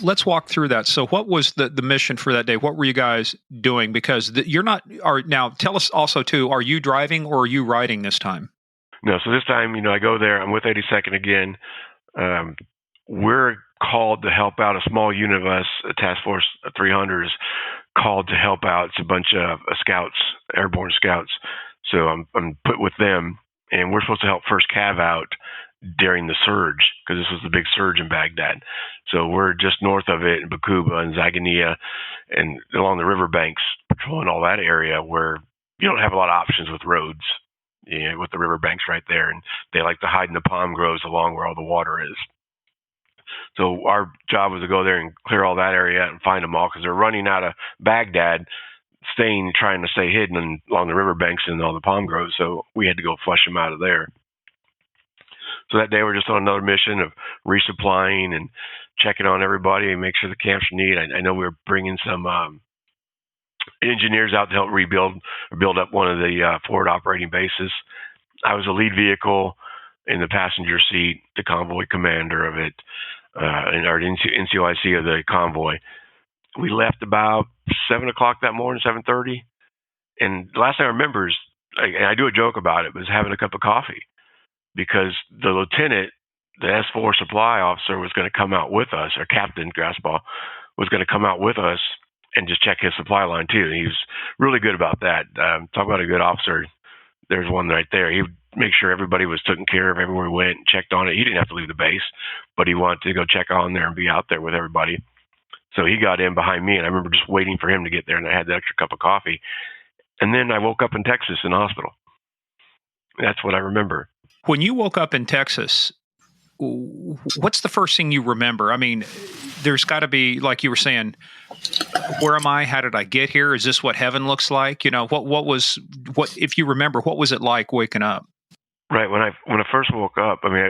let's walk through that. So what was the mission for that day? What were you guys doing? Because you're not, now tell us also too, are you driving or are you riding this time? No, so this time, I go there, I'm with 82nd again. We're called to help out a small unit of us, a task force of 300 is called to help out. It's a bunch of scouts, airborne scouts. So I'm put with them, and we're supposed to help first Cav out during the surge, because this was the big surge in Baghdad. So we're just north of it in Bakuba and Zagania and along the riverbanks, patrolling all that area where you don't have a lot of options with roads, with the riverbanks right there. And they like to hide in the palm groves along where all the water is. So our job was to go there and clear all that area and find them all, because they're running out of Baghdad, trying to stay hidden along the riverbanks and all the palm groves. So we had to go flush them out of there. So that day we're just on another mission of resupplying and checking on everybody and make sure the camps are neat. I know we were bringing some engineers out to help build up one of the forward operating bases. I was the lead vehicle in the passenger seat, the convoy commander of it, and our NCOIC of the convoy. We left about 7 o'clock that morning, 7:30. And the last thing I remember is, and I do a joke about it, was having a cup of coffee, because the lieutenant, the S4 supply officer, was going to come out with us, or Captain Grassball was going to come out with us and just check his supply line too. And he was really good about that. Talk about a good officer. There's one right there. He would make sure everybody was taken care of everywhere we went, checked on it. He didn't have to leave the base, but he wanted to go check on there and be out there with everybody. So he got in behind me, and I remember just waiting for him to get there, and I had the extra cup of coffee. And then I woke up in Texas in the hospital. That's what I remember. When you woke up in Texas, what's the first thing you remember? I mean, there's got to be, like you were saying, where am I? How did I get here? Is this what heaven looks like? What if you remember, what was it like waking up? Right. When I first woke up, I mean,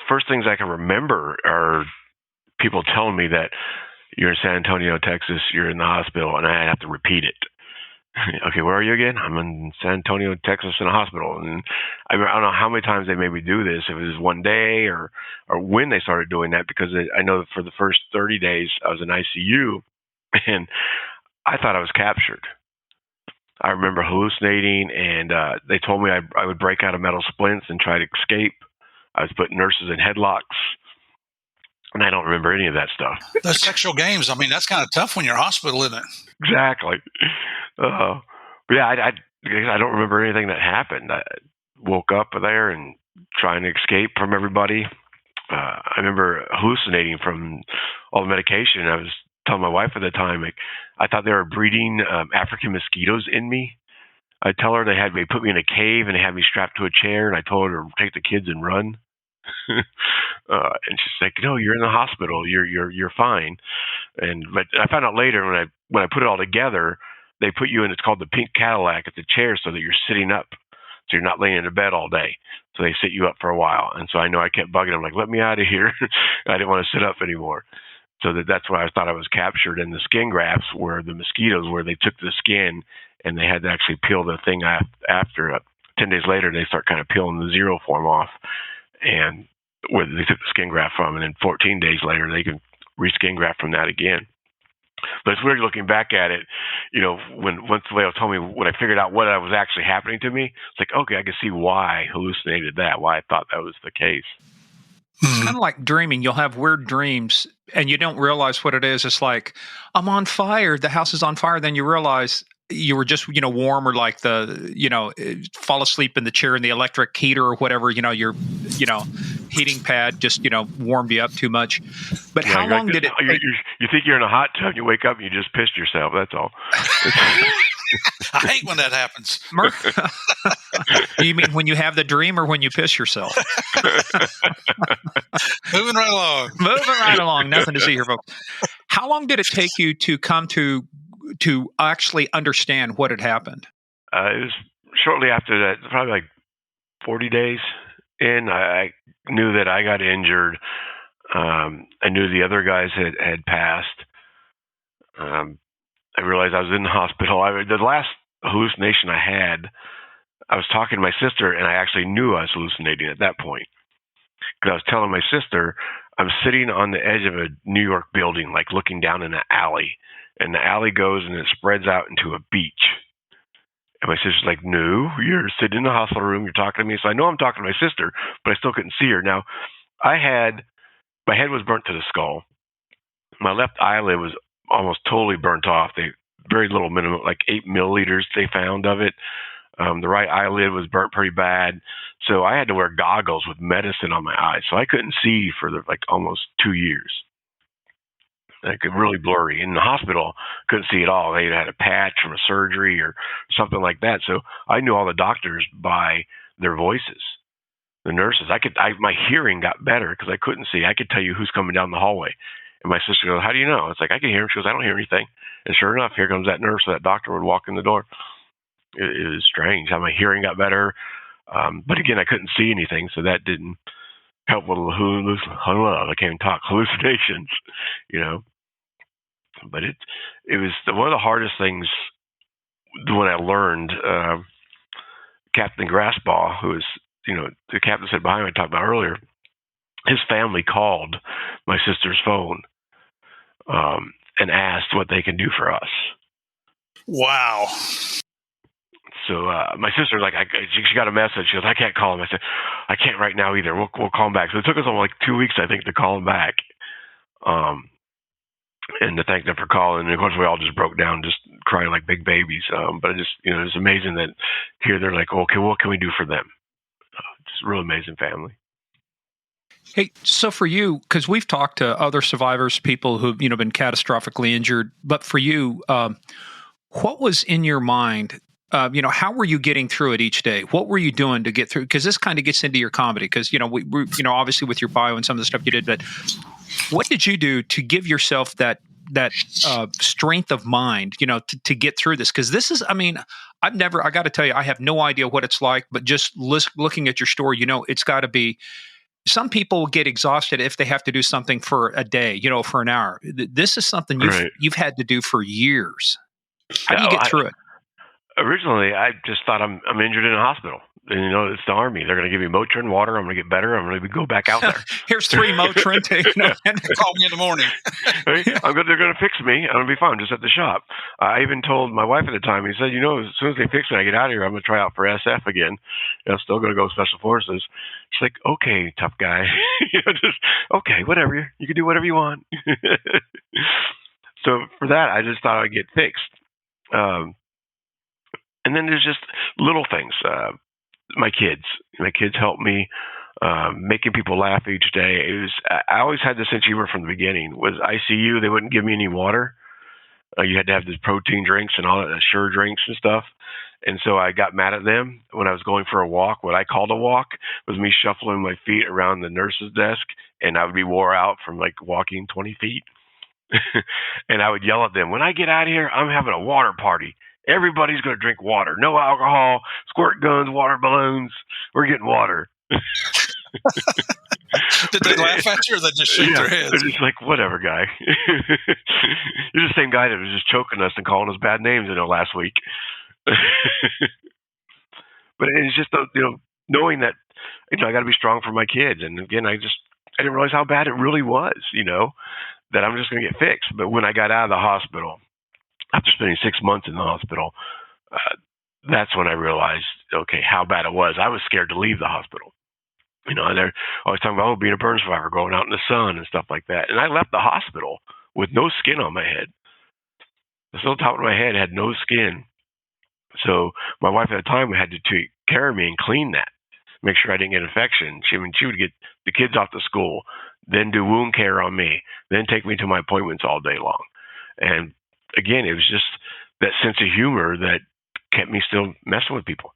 first things I can remember are people telling me that you're in San Antonio, Texas, you're in the hospital, and I have to repeat it. Okay, where are you again? I'm in San Antonio, Texas, in a hospital. And I don't know how many times they made me do this. If it was one day or when they started doing that, because I know that for the first 30 days I was in ICU, and I thought I was captured. I remember hallucinating, and they told me I would break out of metal splints and try to escape. I was putting nurses in headlocks, and I don't remember any of that stuff. Those sexual games, I mean, that's kind of tough when you're hospital, isn't it? Exactly. But yeah, I don't remember anything that happened. I woke up there and trying to escape from everybody. I remember hallucinating from all the medication. I was telling my wife at the time, I thought they were breeding African mosquitoes in me. I tell her they put me in a cave and they had me strapped to a chair, and I told her to take the kids and run. And she's like, "No, you're in the hospital. You're fine." But I found out later when I put it all together, they put you in, it's called the pink Cadillac. It's a chair so that you're sitting up, so you're not laying in a bed all day. So they sit you up for a while. And so I know I kept bugging them, like, "Let me out of here." I didn't want to sit up anymore. So that's why I thought I was captured. And the skin grafts were the mosquitoes, where they took the skin and they had to actually peel the thing after. 10 days later, they start kind of peeling the zero form off, and where they took the skin graft from. And then 14 days later, they can reskin graft from that again. But it's weird looking back at it, once Leo told me, when I figured out what was actually happening to me, it's like, okay, I can see why I hallucinated that, why I thought that was the case. It's kind of like dreaming. You'll have weird dreams and you don't realize what it is. It's like, I'm on fire. The house is on fire. Then you realize you were just, warm, or like fall asleep in the chair in the electric heater or whatever, your heating pad just, warmed you up too much. But how long did it take? You think you're in a hot tub, you wake up and you just pissed yourself. That's all. I hate when that happens. You mean when you have the dream or when you piss yourself? Moving right along. Nothing to see here, folks. How long did it take you to come to actually understand what had happened? It was shortly after that, probably like 40 days in. I knew that I got injured. I knew the other guys had passed. I realized I was in the hospital. The last hallucination I had, I was talking to my sister, and I actually knew I was hallucinating at that point. Because I was telling my sister, I'm sitting on the edge of a New York building, like looking down in an alley, and the alley goes and it spreads out into a beach. And my sister's like, "No, you're sitting in the hospital room. You're talking to me." So I know I'm talking to my sister, but I still couldn't see her. Now, my head was burnt to the skull. My left eyelid was almost totally burnt off. They very little, minimum, like 8 milliliters they found of it. The right eyelid was burnt pretty bad. So I had to wear goggles with medicine on my eyes. So I couldn't see for like almost 2 years. Like really blurry. In the hospital, couldn't see at all. They had a patch from a surgery or something like that. So I knew all the doctors by their voices. The nurses, my hearing got better because I couldn't see. I could tell you who's coming down the hallway. And my sister goes, "How do you know?" It's like, "I can hear him." She goes, "I don't hear anything." And sure enough, here comes that nurse or that doctor would walk in the door. It was strange how my hearing got better. But again, I couldn't see anything, so that didn't help with I can't even talk, hallucinations, you know. But it was one of the hardest things when I learned. Captain Grassball, who was, the captain said behind me I talked about earlier, his family called my sister's phone and asked what they can do for us. Wow. So my sister, she got a message. She goes, "I can't call him." I said, "I can't right now either. We'll call him back." So it took us almost like 2 weeks, I think, to call him back. And to thank them for calling. And of course, we all just broke down, just crying like big babies. But it was amazing that here they're like, "Okay, what can we do for them?" Just a real amazing family. Hey, so for you, because we've talked to other survivors, people who've been catastrophically injured, but for you, what was in your mind? How were you getting through it each day? What were you doing to get through? Because this kind of gets into your comedy. Because we obviously with your bio and some of the stuff you did, but what did you do to give yourself that strength of mind, to get through this? Because this is, I got to tell you, I have no idea what it's like, but just looking at your story, it's got to be. Some people get exhausted if they have to do something for a day, for an hour. This is something you've had to do for years. How do you get through it? Originally, I just thought I'm injured in a hospital. And, it's the Army. They're going to give me Motrin water. I'm going to get better. I'm going to go back out there. Here's 3 Motrin. Call me in the morning. Right? They're going to fix me. I'm going to be fine. Just at the shop. I even told my wife at the time. He said, "As soon as they fix me, I get out of here. I'm going to try out for SF again. I'm still going to go Special Forces." She's like, "Okay, tough guy. Just okay, whatever. You can do whatever you want." So for that, I just thought I'd get fixed. And then there's just little things. My kids helped me, making people laugh each day. I always had this sense of humor from the beginning. With ICU, they wouldn't give me any water. You had to have these protein drinks and all that, Sure drinks and stuff. And so I got mad at them when I was going for a walk. What I called a walk was me shuffling my feet around the nurse's desk, and I would be wore out from walking 20 feet. And I would yell at them, "When I get out of here, I'm having a water party. Everybody's going to drink water. No alcohol, squirt guns, water balloons. We're getting water." Did they laugh at you or they just shake their heads? They're just like, "Whatever, guy." You're the same guy that was just choking us and calling us bad names last week. But it's just, knowing that, I got to be strong for my kids. And again, I didn't realize how bad it really was, that I'm just going to get fixed. But when I got out of the hospital, after spending 6 months in the hospital, that's when I realized, okay, how bad it was. I was scared to leave the hospital. They're always talking about, being a burn survivor, going out in the sun and stuff like that. And I left the hospital with no skin on my head. The still top of my head had no skin. So my wife at the time had to take care of me and clean that, make sure I didn't get infection. She would get the kids off to school, then do wound care on me, then take me to my appointments all day long. And again, it was just that sense of humor that kept me still messing with people.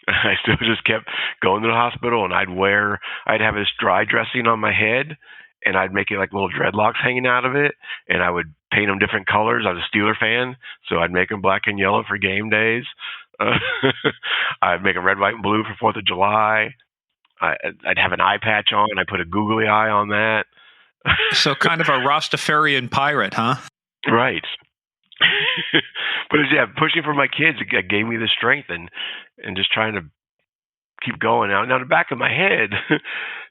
I still just kept going to the hospital, and I'd have this dry dressing on my head, and I'd make it like little dreadlocks hanging out of it, and I would paint them different colors. I was a Steeler fan, so I'd make them black and yellow for game days. I'd make them red, white, and blue for 4th of July. I'd have an eye patch on. I put a googly eye on that. So kind of a Rastafarian pirate, huh? Right. But pushing for my kids, it gave me the strength and just trying to keep going. Now in the back of my head,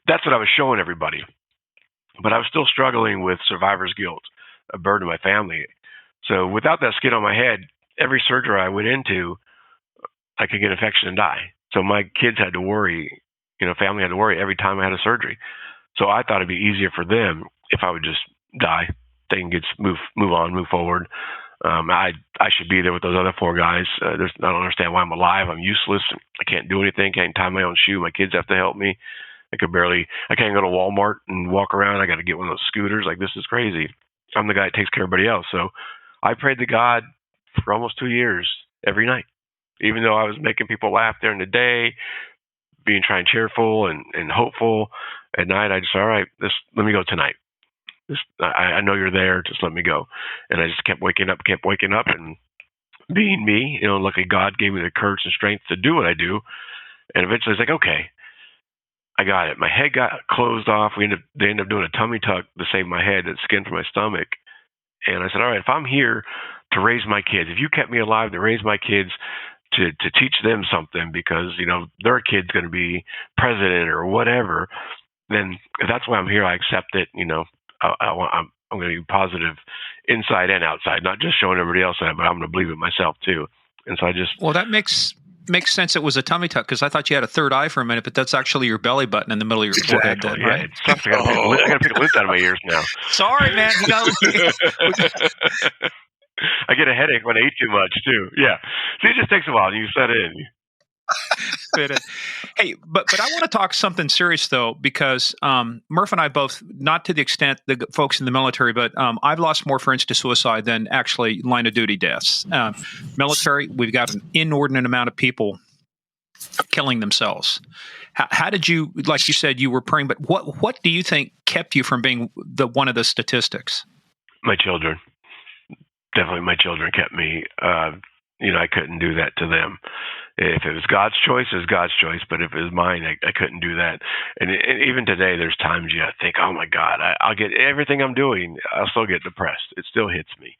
that's what I was showing everybody. but I was still struggling with survivor's guilt, a burden to my family. So without that skin on my head, every surgery I went into, I could get infection and die. So my kids had to worry, family had to worry every time I had a surgery. So I thought it'd be easier for them if I would just die. They can move on, move forward. I should be there with those other 4 guys. I don't understand why I'm alive. I'm useless. I can't do anything. Can't tie my own shoe. My kids have to help me. I can't go to Walmart and walk around. I got to get one of those scooters. Like, this is crazy. I'm the guy that takes care of everybody else. So I prayed to God for almost 2 years every night, even though I was making people laugh during the day, trying cheerful and hopeful. At night, I just, all right, let me go tonight. I know you're there. Just let me go. And I just kept waking up and being me. Luckily God gave me the courage and strength to do what I do. And eventually it's like, okay, I got it. My head got closed off. They ended up doing a tummy tuck to save my head, that skin from my stomach. And I said, all right, if I'm here to raise my kids, if you kept me alive to raise my kids, to teach them something, because, their kid's going to be president or whatever, then if that's why I'm here, I accept it. I'm going to be positive inside and outside, not just showing everybody else that, but I'm going to believe it myself too. And so Well, that makes sense. It was a tummy tuck, because I thought you had a third eye for a minute, but that's actually your belly button in the middle of your forehead. Then, right? Yeah, it sucks. I got to pick a lint out of my ears now. Sorry, man. I get a headache when I eat too much too. Yeah. See, it just takes a while. You set in. Hey, but I want to talk something serious though, because Murph and I both, not to the extent the folks in the military, but I've lost more friends to suicide than actually line of duty deaths. Military, we've got an inordinate amount of people killing themselves. How did you, like you said, you were praying, but what do you think kept you from being one of the statistics? My children. Definitely my children kept me. I couldn't do that to them. If it was God's choice, it was God's choice. But if it was mine, I couldn't do that. And even today, there's times you think, oh my God, I'll get everything I'm doing. I'll still get depressed. It still hits me.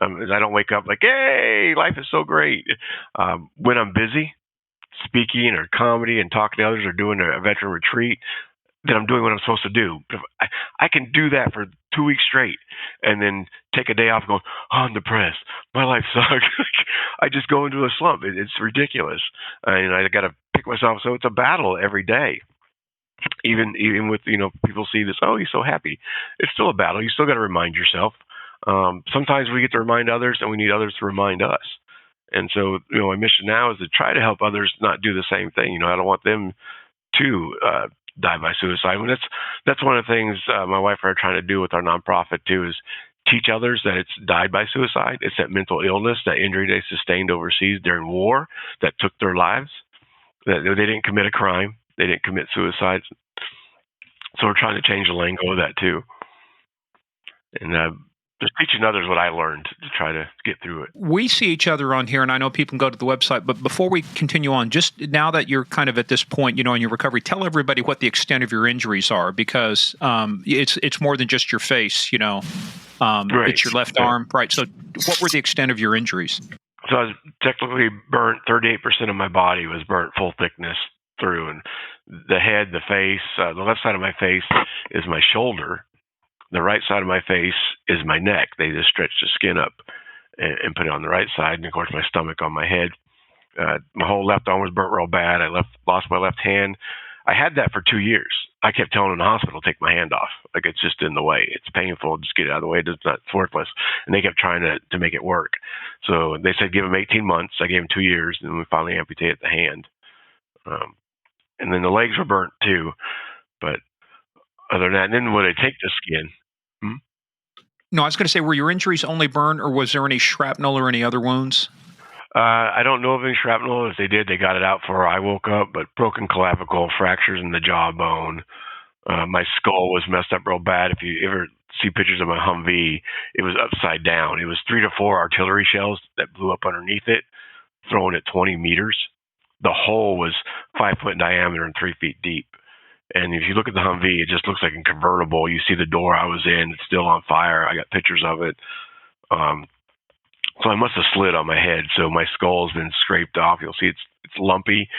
I don't wake up like, hey, life is so great. When I'm busy speaking or comedy and talking to others or doing a veteran retreat, then I'm doing what I'm supposed to do. I can do that for 2 weeks straight and then take a day off going, oh, I'm depressed. My life sucks. I just go into a slump. It's ridiculous. And I got to pick myself. So it's a battle every day. Even with, people see this, oh, he's so happy. It's still a battle. You still got to remind yourself. Sometimes we get to remind others and we need others to remind us. And so, my mission now is to try to help others not do the same thing. I don't want them to die by suicide. I mean, that's one of the things my wife and I are trying to do with our nonprofit too, is teach others that it's died by suicide. It's that mental illness, that injury they sustained overseas during war that took their lives. That they didn't commit a crime. They didn't commit suicide. So we're trying to change the lingo of that too. And just teaching others what I learned to try to get through it. We see each other on here, and I know people can go to the website, but before we continue on, just now that you're kind of at this point, in your recovery, tell everybody what the extent of your injuries are, because it's more than just your face, Right. It's your left arm, right? So what were the extent of your injuries? So I was technically burnt. 38% of my body was burnt full thickness through, and the head, the face, the left side of my face is my shoulder. The right side of my face is my neck. They just stretched the skin up and put it on the right side. And of course, my stomach on my head. My whole left arm was burnt real bad. I lost my left hand. I had that for 2 years. I kept telling them in the hospital, take my hand off. Like, it's just in the way. It's painful. Just get it out of the way. It's worthless. And they kept trying to make it work. So they said, give them 18 months. I gave them 2 years, and we finally amputated the hand. And then the legs were burnt too. But other than that, and then when they take the skin. No, I was going to say, were your injuries only burn, or was there any shrapnel or any other wounds? I don't know of any shrapnel. If they did, they got it out before I woke up, but broken clavicle, fractures in the jawbone. My skull was messed up real bad. If you ever see pictures of my Humvee, it was upside down. It was 3 to 4 artillery shells that blew up underneath it, thrown at 20 meters. The hole was 5 foot in diameter and 3 feet deep. And if you look at the Humvee, it just looks like a convertible. You see the door I was in, it's still on fire. I got pictures of it. So I must have slid on my head. So my skull's been scraped off. You'll see it's lumpy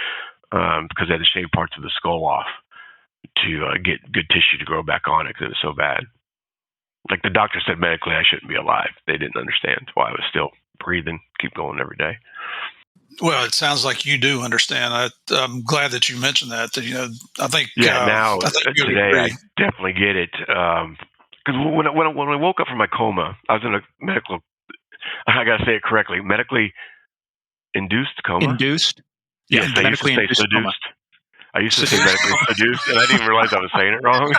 because they had to shave parts of the skull off. to get good tissue to grow back on it because it was so bad. Like the doctor said medically, I shouldn't be alive. They didn't understand why I was still breathing, keep going every day. Well, it sounds like you do understand. I'm glad that you mentioned that. I think now I think you would today I agree. definitely get it. Because when I woke up from my coma, I was in a medical. I gotta say it correctly. Medically induced coma. Induced? Yes, I used to medically say induced coma. seduced. I used to say medically seduced, and I didn't even realize I was saying it wrong.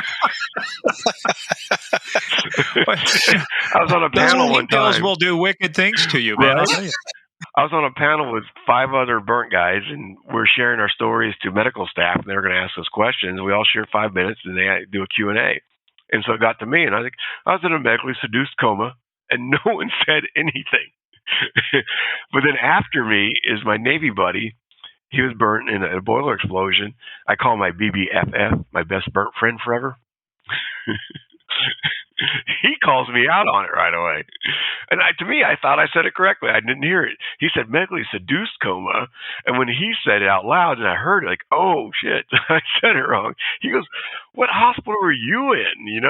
I was on a Those panel one pills time. will do wicked things to you, man. Right? I'll tell you. I was on a panel with 5 other burnt guys, and we're sharing our stories to medical staff, and they're going to ask us questions. We all share 5 minutes, and they do a Q&A. And so it got to me, and I was in a medically seduced coma, and no one said anything. But then after me is my Navy buddy. He was burnt in a boiler explosion. I call my BBFF, my best burnt friend forever. He calls me out on it right away. And to me, I thought I said it correctly. I didn't hear it. He said medically seduced coma. And when he said it out loud and I heard it, like, oh, shit, I said it wrong. He goes, what hospital were you in?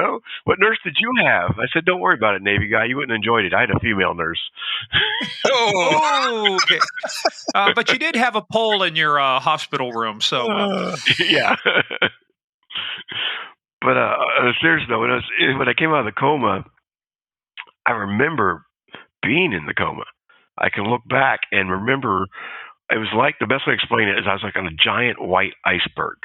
What nurse did you have? I said, don't worry about it, Navy guy. You wouldn't have enjoyed it. I had a female nurse. Oh, okay. But you did have a pole in your hospital room, so yeah. But on a serious note, when I came out of the coma, I remember being in the coma. I can look back and remember it was like, the best way to explain it is I was like on a giant white iceberg,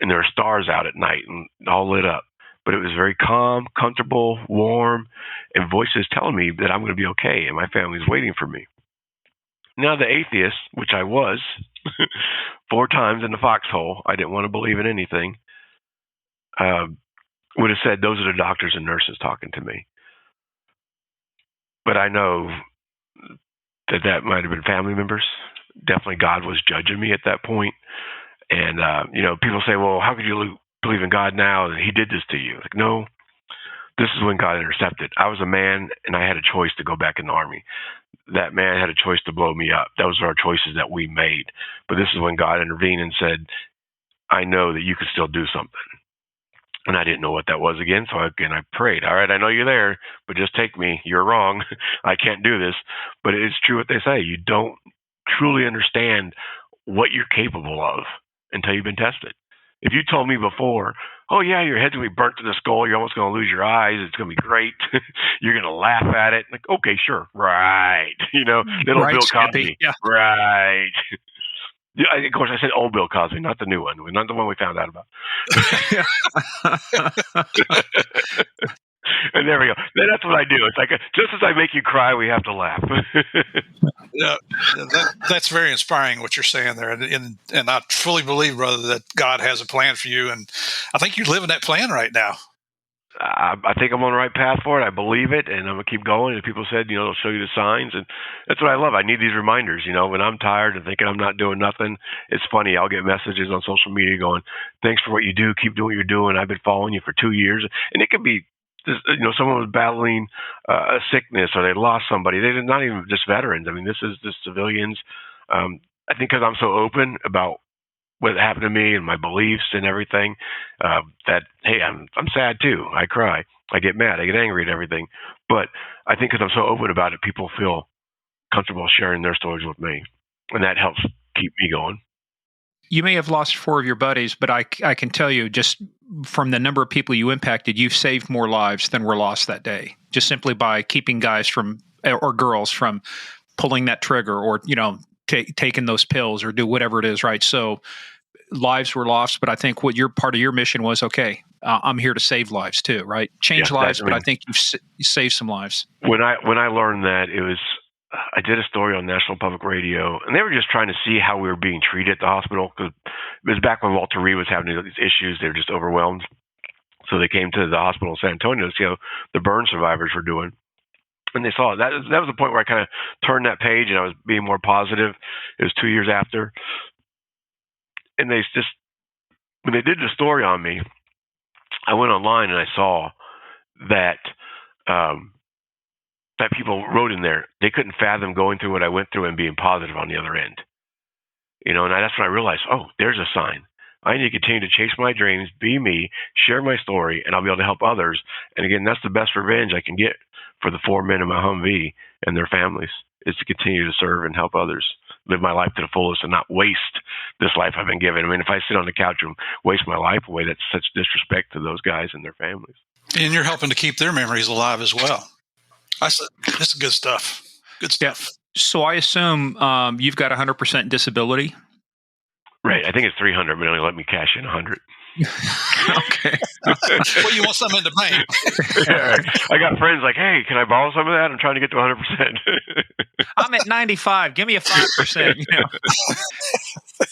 and there were stars out at night and all lit up. But it was very calm, comfortable, warm, and voices telling me that I'm going to be okay and my family's waiting for me. Now, the atheist, which I was 4 times in the foxhole, I didn't want to believe in anything, would have said those are the doctors and nurses talking to me. But I know that might have been family members. Definitely God was judging me at that point. And, people say, well, how could you believe in God now that he did this to you? Like, no, this is when God intercepted. I was a man and I had a choice to go back in the Army. That man had a choice to blow me up. Those are our choices that we made. But this is when God intervened and said, I know that you could still do something. And I didn't know what that was again. So I prayed, all right, I know you're there, but just take me. You're wrong. I can't do this. But it's true what they say. You don't truly understand what you're capable of until you've been tested. If you told me before, oh, yeah, your head's going to be burnt to the skull. You're almost going to lose your eyes. It's going to be great. You're going to laugh at it. Like, okay, sure. Right. Little right, Bill Cosby. Skippy. Yeah. Right. Yeah, of course, I said old Bill Cosby, not the new one, not the one we found out about. And there we go. That's what I do. It's like, just as I make you cry, we have to laugh. Yeah, that's very inspiring what you're saying there, and I fully believe, brother, that God has a plan for you, and I think you're living that plan right now. I think I'm on the right path for it. I believe it, and I'm gonna keep going. And people said, they'll show you the signs, and that's what I love. I need these reminders. When I'm tired and thinking I'm not doing nothing, it's funny. I'll get messages on social media going, "Thanks for what you do. Keep doing what you're doing. I've been following you for 2 years." And it could be, someone was battling a sickness or they lost somebody. They're not even just veterans. I mean, this is just civilians. I think because I'm so open about what happened to me and my beliefs and everything, that, hey, I'm sad too. I cry. I get mad. I get angry at everything. But I think because I'm so open about it, people feel comfortable sharing their stories with me. And that helps keep me going. You may have lost 4 of your buddies, but I can tell you, just from the number of people you impacted, you've saved more lives than were lost that day, just simply by keeping guys or girls from pulling that trigger or, taking those pills or do whatever it is, right? So lives were lost, but I think what your part of your mission was, okay, I'm here to save lives too, right? Change lives, but I think you've saved some lives. When I learned that, I did a story on National Public Radio, and they were just trying to see how we were being treated at the hospital, because it was back when Walter Reed was having these issues. They were just overwhelmed. So they came to the hospital in San Antonio to see how the burn survivors were doing. And they saw it. That was the point where I kind of turned that page and I was being more positive. It was 2 years after. And when they did the story on me, I went online and I saw that that people wrote in there, they couldn't fathom going through what I went through and being positive on the other end. And that's when I realized, oh, there's a sign. I need to continue to chase my dreams, be me, share my story, and I'll be able to help others. And again, that's the best revenge I can get for the 4 men in my Humvee and their families, is to continue to serve and help others, live my life to the fullest and not waste this life I've been given. I mean, if I sit on the couch and waste my life away, that's such disrespect to those guys and their families. And you're helping to keep their memories alive as well. This is good stuff. Good stuff. Yeah. So I assume you've got 100% disability. Right. I think it's 300, but they only let me cash in 100. Okay. Well, you want something in the bank. Yeah, I got friends like, hey, can I borrow some of that? I'm trying to get to 100%. I'm at 95. Give me a 5%. You know.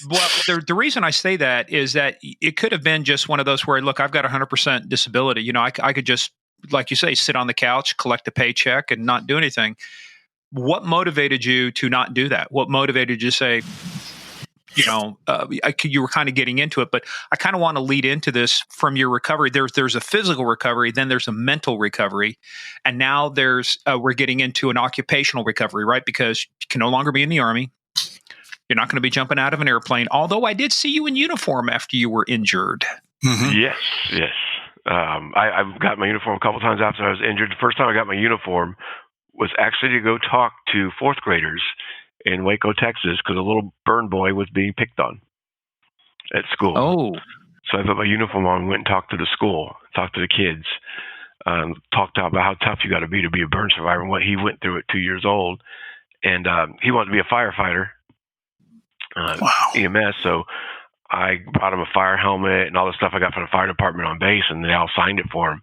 Well, the reason I say that is that it could have been just one of those where, look, I've got 100% disability. You know, I could just, like you say, sit on the couch, collect a paycheck, and not do anything. What motivated you to not do that? What motivated you to say, you know, you were kind of getting into it, but I kind of want to lead into this from your recovery. There's a physical recovery, then there's a mental recovery, and now we're getting into an occupational recovery, right? Because you can no longer be in the Army. You're not going to be jumping out of an airplane. Although I did see you in uniform after you were injured. Mm-hmm. Yes. I got my uniform a couple of times after I was injured. The first time I got my uniform was actually to go talk to fourth graders in Waco, Texas, because a little burn boy was being picked on at school. Oh. So I put my uniform on and went and talked to the school, talked to the kids, talked about how tough you got to be a burn survivor and what he went through at 2 years old. And he wanted to be a firefighter, EMS. So I brought him a fire helmet and all the stuff I got from the fire department on base, and they all signed it for him.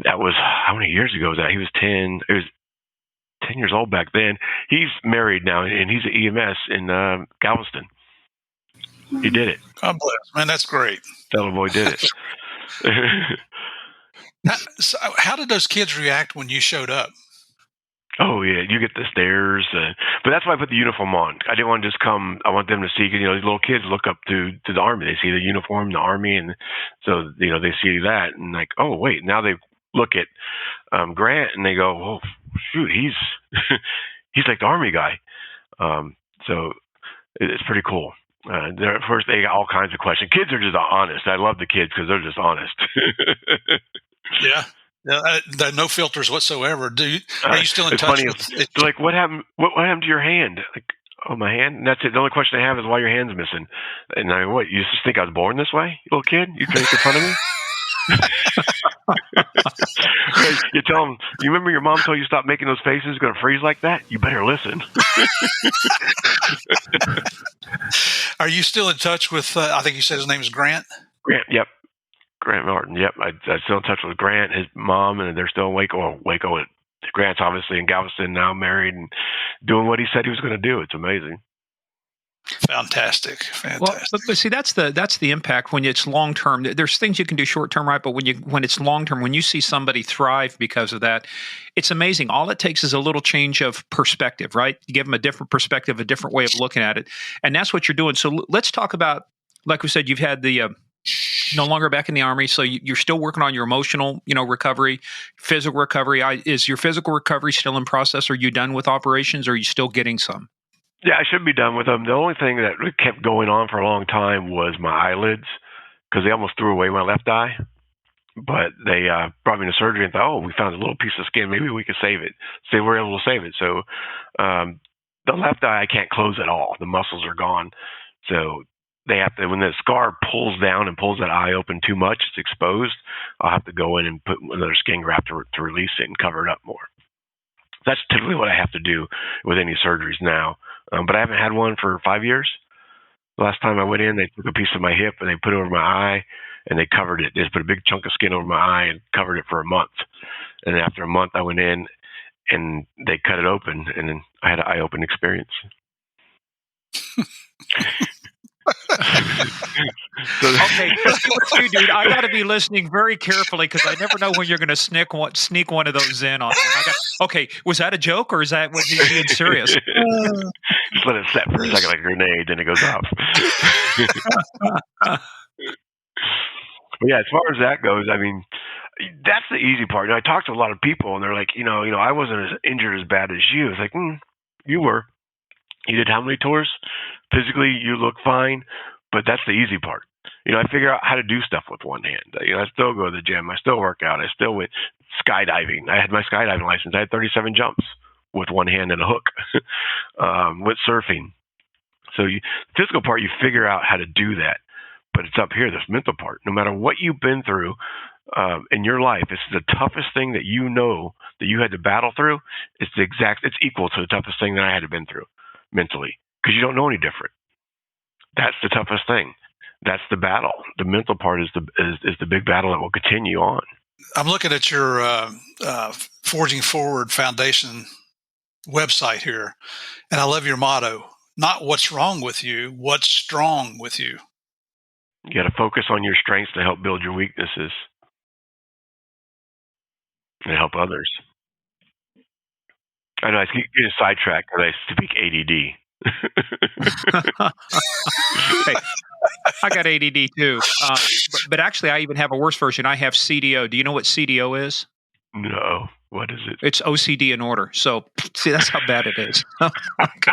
That was, how many years ago was that? He was 10. It was 10 years old back then. He's married now, and he's at EMS in Galveston. He did it. God bless. Man, that's great. That little boy did it. So how did those kids react when you showed up? Oh, yeah. You get the stares. But that's why I put the uniform on. I didn't want to just come. I want them to see, you know, these little kids look up to the Army. They see the uniform, the Army, and so, you know, they see that and like, oh, wait, now they look at Grant and they go, oh, shoot, he's he's like the Army guy. So it's pretty cool. First, they got all kinds of questions. Kids are just honest. I love the kids because they're just honest. Yeah. No filters whatsoever. Are you still in it's touch funny. with It's like, what happened? What happened to your hand? Like, oh, my hand. And that's it. The only question I have is why your hand's missing. And I mean, what? You just think I was born this way, you little kid? You making fun of me? You tell them, you remember your mom told you stop making those faces, going to freeze like that? You better listen. Are you still in touch with, I think you said his name is Grant? Grant, yep. Grant Martin, yep. I'm still in touch with Grant, his mom, and they're still in Waco. Grant's obviously in Galveston now, married and doing what he said he was going to do. It's amazing. Fantastic. Well, but see, that's the impact when it's long term. There's things you can do short term, right? But when it's long term, when you see somebody thrive because of that, it's amazing. All it takes is a little change of perspective, right? You give them a different perspective, a different way of looking at it, and that's what you're doing. So let's talk about, like we said, you've had the no longer back in the Army, so you're still working on your emotional, recovery, physical recovery. Is your physical recovery still in process? Are you done with operations, or are you still getting some? Yeah, I should be done with them. The only thing that kept going on for a long time was my eyelids, because they almost threw away my left eye. But they brought me to surgery and thought, oh, we found a little piece of skin. Maybe we could save it. So they were able to save it. So the left eye I can't close at all. The muscles are gone. So they have to, when the scar pulls down and pulls that eye open too much, it's exposed, I'll have to go in and put another skin graft to release it and cover it up more. That's typically what I have to do with any surgeries now. But I haven't had one for 5 years. The last time I went in, they took a piece of my hip and they put it over my eye and they covered it. They just put a big chunk of skin over my eye and covered it for a month. And then after a month, I went in and they cut it open, and then I had an eye-open experience. Okay, you, dude, I got to be listening very carefully because I never know when you're going to sneak one of those in on me. Okay, was that a joke or was he being serious? Just let it set for a second like a grenade, then it goes off. But yeah, as far as that goes, I mean, that's the easy part. I talked to a lot of people, and they're like, I wasn't as injured as bad as you. It's like, you were. You did how many tours? Physically, you look fine, but that's the easy part. I figure out how to do stuff with one hand. I still go to the gym. I still work out. I still went skydiving. I had my skydiving license. I had 37 jumps with one hand and a hook. With surfing. So the physical part, you figure out how to do that. But it's up here, this mental part. No matter what you've been through in your life, it's the toughest thing that that you had to battle through. It's equal to the toughest thing that I had to been through mentally, because you don't know any different. That's the toughest thing. That's the battle. The mental part is the big battle that will continue on. I'm looking at your Forging Forward Foundation website here, and I love your motto: not what's wrong with you, what's strong with you. You got to focus on your strengths to help build your weaknesses and help others. I know I keep getting sidetracked because I speak ADD. Hey, I got ADD too, but actually, I even have a worse version. I have CDO. Do you know what CDO is? No. What is it? It's OCD in order. So, see, that's how bad it is. Okay.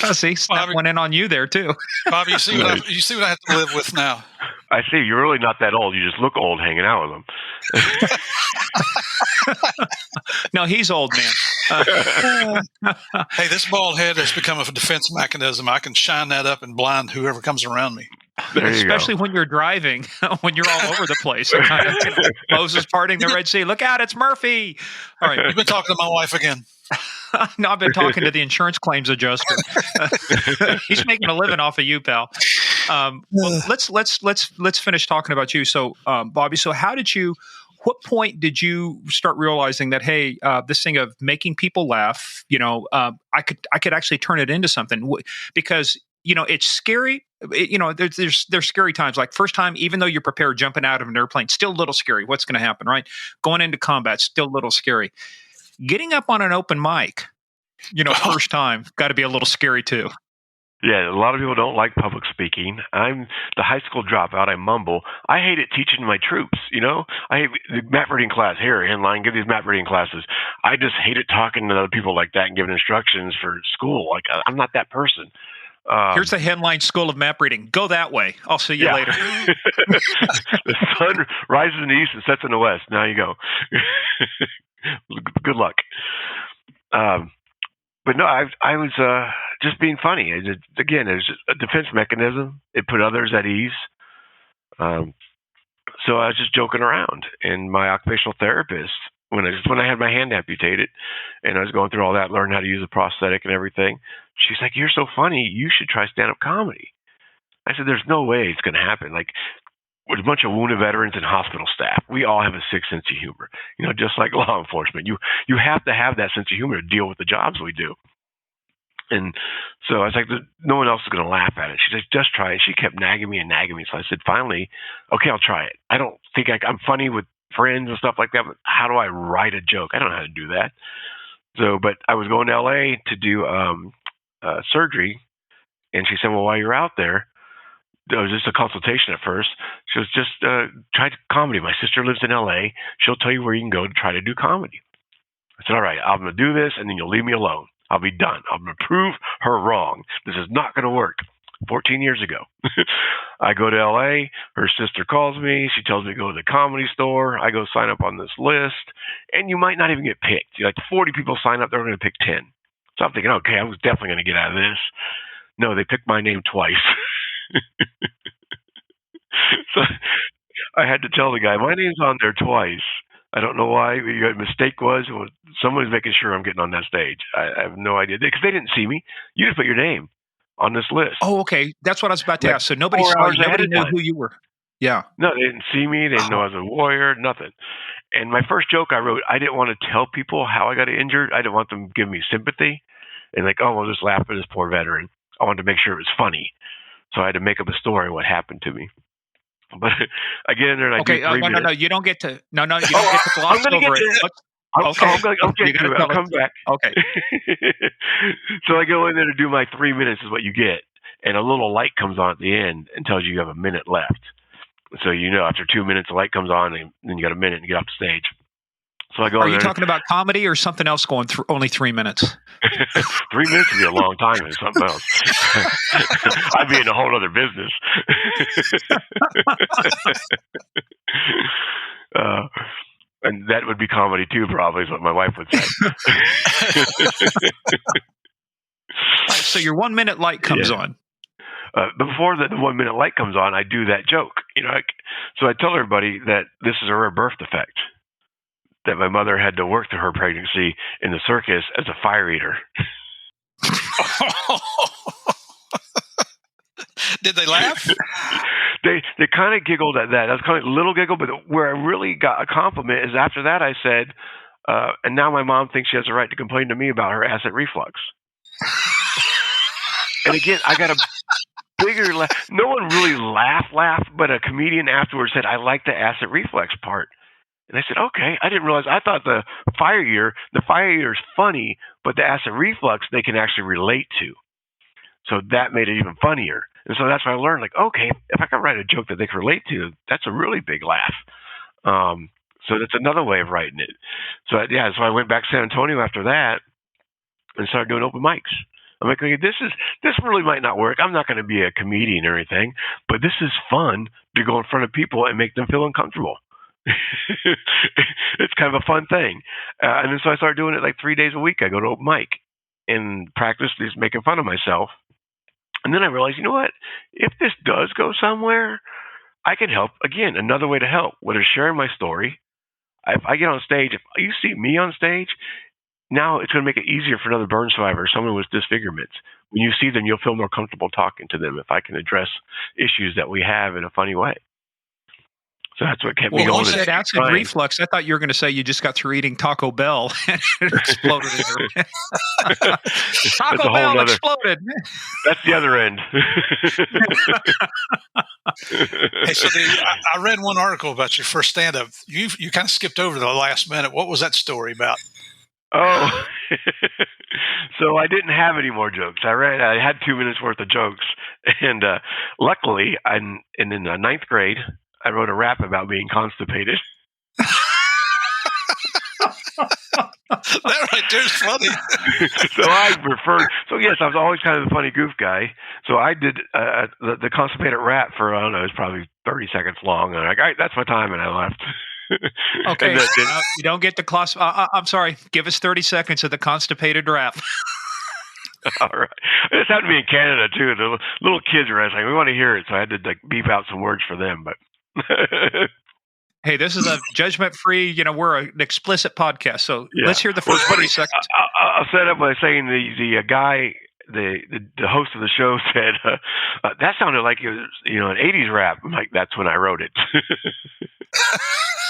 Oh, see, snap one in on you there too. Bobby, you see what I have to live with now. I see. You're really not that old. You just look old hanging out with them. No, he's old, man. Hey, this bald head has become a defense mechanism. I can shine that up and blind whoever comes around me. Especially when you're driving, when you're all over the place. Kind of, Moses parting the Red Sea. Look out, it's Murphy. All right. You've been talking to my wife again. No, I've been talking to the insurance claims adjuster. He's making a living off of you, pal. Well, let's finish talking about you. So, Bobby, what point did you start realizing that, hey, this thing of making people laugh, I could actually turn it into something? Because it's scary. There's scary times. Like first time, even though you're prepared, jumping out of an airplane, still a little scary. What's going to happen, right? Going into combat, still a little scary. Getting up on an open mic, first time, got to be a little scary too. Yeah, a lot of people don't like public speaking. I'm the high school dropout. I mumble. I hate it teaching my troops, I hate the map reading class. Here, Henline, give these map reading classes. I just hate it talking to other people like that and giving instructions for school. Like, I'm not that person. Here's the Henline School of Map Reading. Go that way. I'll see you later. The sun rises in the east and sets in the west. Now you go. Good luck. But no, I was just being funny. It was a defense mechanism. It put others at ease. So I was just joking around. And my occupational therapist, when I had my hand amputated, and I was going through all that, learning how to use a prosthetic and everything, she's like, "You're so funny. You should try stand-up comedy." I said, "There's no way it's going to happen. Like, with a bunch of wounded veterans and hospital staff, we all have a sick sense of humor. Just like law enforcement, you have to have that sense of humor to deal with the jobs we do." And so I was like, "No one else is going to laugh at it." She said, "Just try it." She kept nagging me. So I said, finally, "Okay, I'll try it. I don't think I'm funny with friends and stuff like that, but how do I write a joke? I don't know how to do that." So, but I was going to LA to do surgery, and she said, "Well, while you're out there," it was just a consultation at first. She was just try comedy. My sister lives in LA. She'll tell you where you can go to try to do comedy. I said, "All right, I'm going to do this, and then you'll leave me alone. I'll be done. I'm going to prove her wrong. This is not going to work." 14 years ago. I go to LA. Her sister calls me. She tells me to go to the Comedy Store. I go sign up on this list, and you might not even get picked. Like 40 people sign up. They're going to pick 10. So I'm thinking, okay, I was definitely going to get out of this. No, they picked my name twice. So I had to tell the guy, "My name's on there twice. I don't know why. The mistake was someone's making sure I'm getting on that stage. I have no idea." Because they didn't see me. You just put your name on this list. Oh, okay. That's what I was about to ask. So nobody knew who you were. Yeah. No, they didn't see me. They didn't know I was a warrior, nothing. And my first joke I wrote, I didn't want to tell people how I got injured. I didn't want them to give me sympathy and like, "Oh, we'll just laugh at this poor veteran." I wanted to make sure it was funny. So I had to make up a story of what happened to me. But I get in there and I do 3 minutes. No, you don't get to. No, you don't get to gloss over it. I'll come back. Okay. So I go in there to do my 3 minutes is what you get. And a little light comes on at the end and tells you have a minute left. So after 2 minutes, the light comes on and then you got a minute to get off the stage. So I go Are in you there. talking about comedy or something else going through only 3 minutes? 3 minutes would be a long time in something else. I'd be in a whole other business. And that would be comedy too, probably, is what my wife would say. So your 1 minute light comes on. But before the 1 minute light comes on, I do that joke. So I tell everybody that this is a rare birth defect. That my mother had to work through her pregnancy in the circus as a fire eater. Did they laugh? They kind of giggled at that. That was kind of a little giggle, but where I really got a compliment is after that I said, and now my mom thinks she has a right to complain to me about her acid reflux. And again, I got a bigger laugh. No one really laughed, but a comedian afterwards said, I like the acid reflux part. And I said, okay. I didn't realize. I thought the fire eater is funny, but the acid reflux they can actually relate to. So that made it even funnier. And so that's why I learned, like, okay, if I can write a joke that they can relate to, that's a really big laugh. So that's another way of writing it. So I went back to San Antonio after that and started doing open mics. I'm like, okay, this really might not work. I'm not going to be a comedian or anything, but this is fun to go in front of people and make them feel uncomfortable. It's kind of a fun thing. And then so I started doing it like 3 days a week. I go to open mic and practice just making fun of myself. And then I realized, you know what? If this does go somewhere, I can help. Again, another way to help, whether sharing my story. If I get on stage, if you see me on stage, now it's going to make it easier for another burn survivor, someone with disfigurements. When you see them, you'll feel more comfortable talking to them if I can address issues that we have in a funny way. So that's what kept me going. When you said acid reflux, I thought you were going to say you just got through eating Taco Bell and it exploded in your Taco Bell exploded. That's the other end. Hey, so I read one article about your first stand-up. You kind of skipped over the last minute. What was that story about? Oh, so I didn't have any more jokes. I had 2 minutes worth of jokes, and luckily, in the ninth grade, I wrote a rap about being constipated. That right there is funny. So yes, I was always kind of the funny goof guy. So I did the constipated rap for, I don't know, it was probably 30 seconds long. And I'm like, all right, that's my time, and I left. Okay, you don't get the class. I'm sorry. Give us 30 seconds of the constipated rap. All right. This happened to be in Canada too. The little kids were saying, "We want to hear it," so I had to beep out some words for them. But hey, this is a judgment-free. We're an explicit podcast, so let's hear the first 30 seconds. I'll set up by saying the guy. The host of the show said that sounded like it was an 80s rap. I'm like, that's when I wrote it.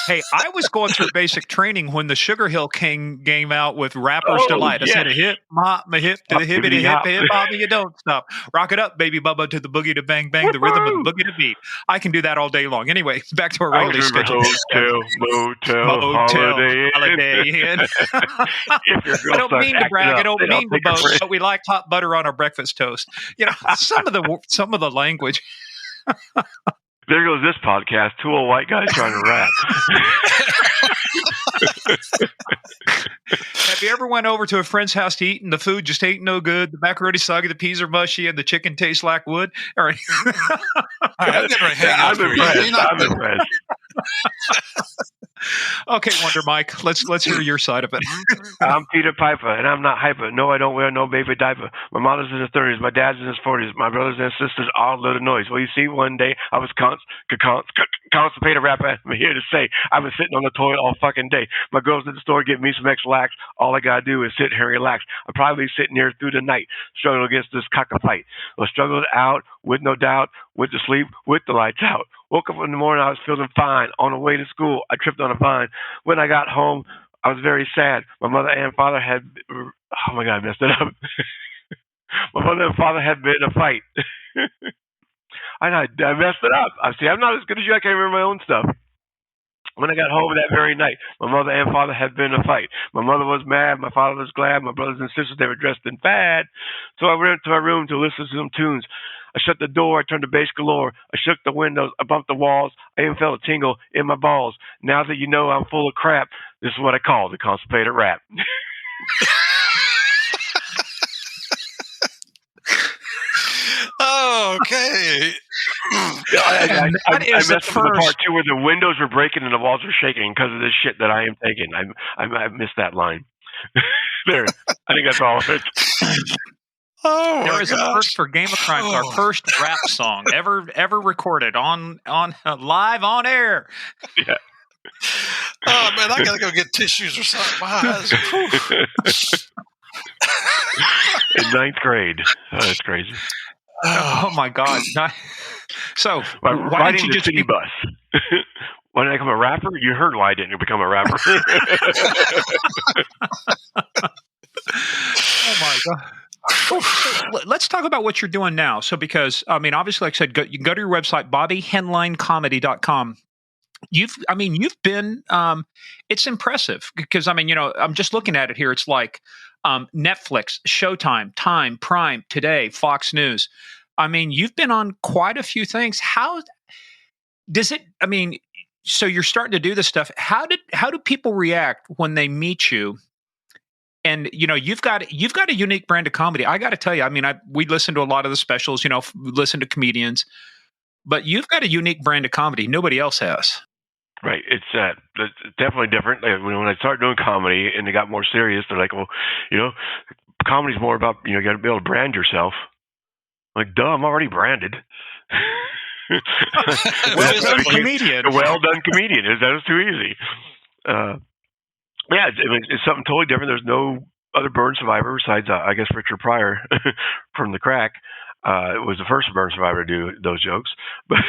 Hey, I was going through basic training when the Sugar Hill King came out with Rapper's Delight. I said, a hip, mop, my hip to the hippity hip, hip, hop, you don't stop. Rock it up, baby bubba, to the boogie to bang bang, the rhythm of the boogie to beat. I can do that all day long. Anyway, back to our regularly scheduled. Motel, Holiday Inn. I don't mean to brag. I don't mean to boast, but we like hot butter on our breakfast toast. Some of the language. There goes this podcast. Two old white guys trying to rap. Have you ever went over to a friend's house to eat and the food just ain't no good? The macaroni soggy, the peas are mushy, and the chicken tastes like wood? All right. I'm impressed. Okay, Wonder Mike, let's hear your side of it. I'm Peter Piper, and I'm not hyper. No, I don't wear no baby diaper. My mother's in her 30s, my dad's in his 40s, my brothers and sisters all little noise. Well, you see, one day I was constipated rapper. I'm here to say I've been sitting on the toilet all fucking day. My girls at the store give me some extra lax. All I gotta do is sit here and relax. I'm probably sitting here through the night, struggling against this cockfight. Well, struggled out with no doubt, went to sleep with the lights out. Woke up in the morning, I was feeling fine. On the way to school, I tripped on a vine. When I got home, I was very sad. My mother and father had, oh my God, I messed it up. My mother and father had been in a fight. I messed it up. I'm not as good as you. I can't remember my own stuff. When I got home that very night, my mother and father had been in a fight. My mother was mad. My father was glad. My brothers and sisters, they were dressed in fad. So I went to my room to listen to some tunes. I shut the door. I turned to bass galore. I shook the windows. I bumped the walls. I even felt a tingle in my balls. Now that you know I'm full of crap, this is what I call the constipated rap. Oh, okay. I messed up the part first. too where the windows were breaking and the walls were shaking because of this shit that I am taking. I missed that line. There, I think that's all of it. Oh, There my is a gosh. first for Game of Crimes, our Oh. first rap song ever recorded on live on air. Yeah. Oh, man, I got to go get tissues or something. Wow, that's, In 9th grade. Oh, that's crazy. Oh my God! So By why riding didn't you the just city bus. Why did I become a rapper? You heard why I didn't become a rapper. Oh my God! Let's talk about what you're doing now. So, because I mean, obviously, like I said, you can go to your website, BobbyHenlineComedy.com. You've been. It's impressive because I mean, I'm just looking at it here. It's like Netflix, Showtime, Time, Prime, Today, Fox News. I mean, you've been on quite a few things. How does it? I mean, so you're starting to do this stuff. How do people react when they meet you? And you've got a unique brand of comedy. I got to tell you, I mean, we listen to a lot of the specials. Listen to comedians, but you've got a unique brand of comedy nobody else has. Right. It's definitely different. Like, when I started doing comedy and it got more serious, they're like, well, comedy's more about, you got to be able to brand yourself. I'm like, duh, I'm already branded. Well done, comedian. A well-done comedian. That was too easy. Yeah, it's something totally different. There's no other burn survivor besides, I guess, Richard Pryor from the crack. It was the first burn survivor to do those jokes. But